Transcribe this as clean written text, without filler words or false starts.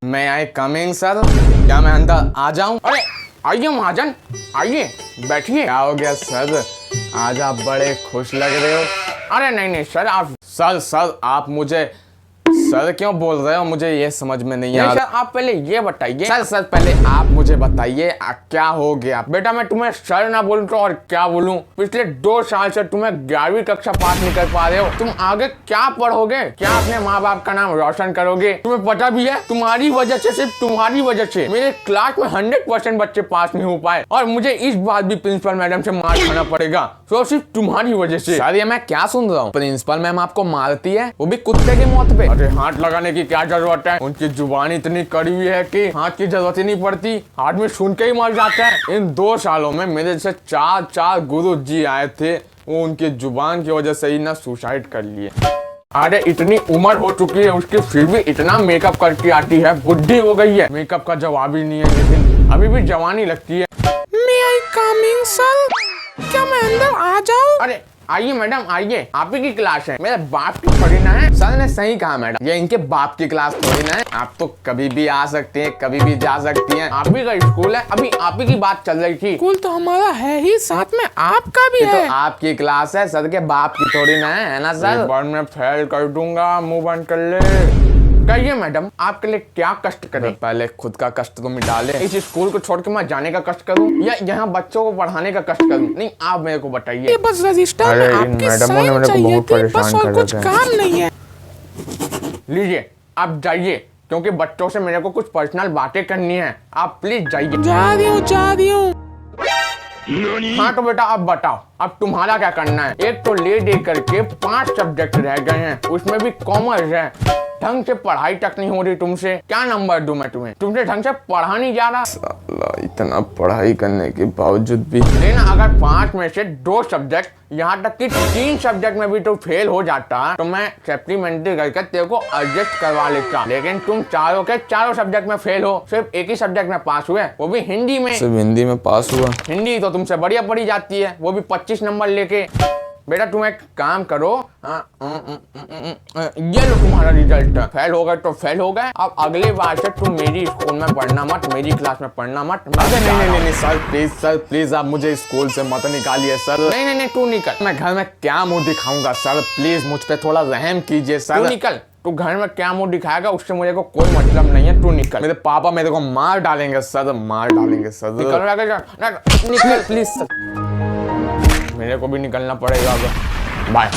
मैं I coming sir? क्या मैं अंदर आ जाऊं? अरे आइए महाजन, आइए बैठिए। क्या हो गया सर, आज आप बड़े खुश लग रहे हो? अरे नहीं सर, आप सर आप मुझे सर क्यों बोल रहे हो? मुझे ये समझ में नहीं आ रहा। सर आप पहले ये बताइए। सर पहले आप मुझे बताइए क्या हो गया? बेटा मैं तुम्हें सर ना बोलूं तो और क्या बोलूं? पिछले 2 साल से तुम्हें 11वीं कक्षा पास नहीं कर पा रहे हो। तुम आगे क्या पढ़ोगे? क्या अपने माँ बाप का नाम रोशन करोगे? तुम्हें पता भी है तुम्हारी वजह से, सिर्फ तुम्हारी वजह से मेरे क्लास में 100% बच्चे पास नहीं हो पाए और मुझे इस बात भी प्रिंसिपल मैडम से मार खाना पड़ेगा, तो सिर्फ तुम्हारी वजह से। सर ये मैं क्या सुन रहा हूँ? प्रिंसिपल मैम आपको मारती है, वो भी कुत्ते की मौत पे? अरे हाथ लगाने की क्या जरूरत है? उनकी जुबान इतनी कड़ी हुई है कि हाथ की जरूरत ही नहीं पड़ती, आदमी सुन के ही मर जाता है। इन 2 सालों में मेरे जैसे 4 गुरु जी आए थे, वो उनकी जुबान की वजह से ही ना सुसाइड कर लिए। अरे इतनी उम्र हो चुकी है उसकी, फिर भी इतना मेकअप करके आती है, बुढ़ी हो गई है, मेकअप का जवाब ही नहीं है, लेकिन अभी भी जवानी लगती है। May I come in, sir? क्या मैं अंदर आ जाऊं? अरे आइए मैडम आइए, आप ही की क्लास है, मेरे बाप की थोड़ी ना है। सर ने सही कहा मैडम, ये इनके बाप की क्लास थोड़ी ना है। आप तो कभी भी आ सकते हैं, कभी भी जा सकती हैं, आप ही का स्कूल है। अभी आप ही की बात चल रही थी। स्कूल तो हमारा है ही, साथ में आपका भी है। तो आपकी क्लास है, सर के बाप की थोड़ी ना है ना सर? एक बार मैं फेल कर दूंगा, मुंह बंद कर ले। कहिए मैडम आपके लिए क्या कष्ट करें? पहले खुद का कष्ट तो मिटा ले। इस स्कूल को छोड़ के मैं जाने का कष्ट करूं या यहाँ बच्चों को पढ़ाने का कष्ट करूं? नहीं आप मेरे को बताइए। ये बस रजिस्टर में आपकी साइन चाहिए थी, बस और कुछ काम नहीं है। लीजिए आप जाइए, क्योंकि बच्चों से मेरे को कुछ पर्सनल बातें करनी है। आप प्लीज जाइए। जा रही हूँ। हाँ तो बेटा अब बताओ, अब तुम्हारा क्या करना है? एक तो ले दे करके 5 सब्जेक्ट रह गए हैं, उसमें भी कॉमर्स है। ढंग से पढ़ाई तक नहीं हो रही तुमसे, क्या नंबर दूं मैं तुम्हें? तुमसे ढंग से पढ़ा नहीं जा रहा। साला इतना पढ़ाई करने के बावजूद भी। लेकिन अगर 5 में से 2 सब्जेक्ट, यहाँ तक कि 3 सब्जेक्ट में भी तो फेल हो जाता तो मैं सप्लीमेंट्री करके तेरे को एडजस्ट करवा लेता। लेकिन तुम चारों के चारों सब्जेक्ट में फेल हो, सिर्फ एक ही सब्जेक्ट में पास हुए, वो भी हिंदी में। सिर्फ हिंदी में पास हुआ? हिंदी तो तुमसे बढ़िया पढ़ी जाती है, वो भी 25 नंबर लेके। बेटा तुम एक काम करो, ये लो तुम्हारा रिजल्ट। फेल हो गए तो फेल हो गए, अब अगले बार से तुम मेरी स्कूल में पढ़ना मत, मेरी क्लास में पढ़ना मत। नहीं सर प्लीज आप मुझे स्कूल से मत निकालिए सर। नहीं तू निकल। मैं घर में क्या मुंह दिखाऊंगा सर? प्लीज मुझ पे थोड़ा रहम कीजिए सर। तू निकल, तू घर में क्या मुंह दिखाएगा उससे मुझे को कोई मतलब नहीं है, तू निकल। मेरे पापा मेरे को मार डालेंगे सर, मार डालेंगे सर। निकल प्लीज सर, मेरे को भी निकलना पड़ेगा। बाय।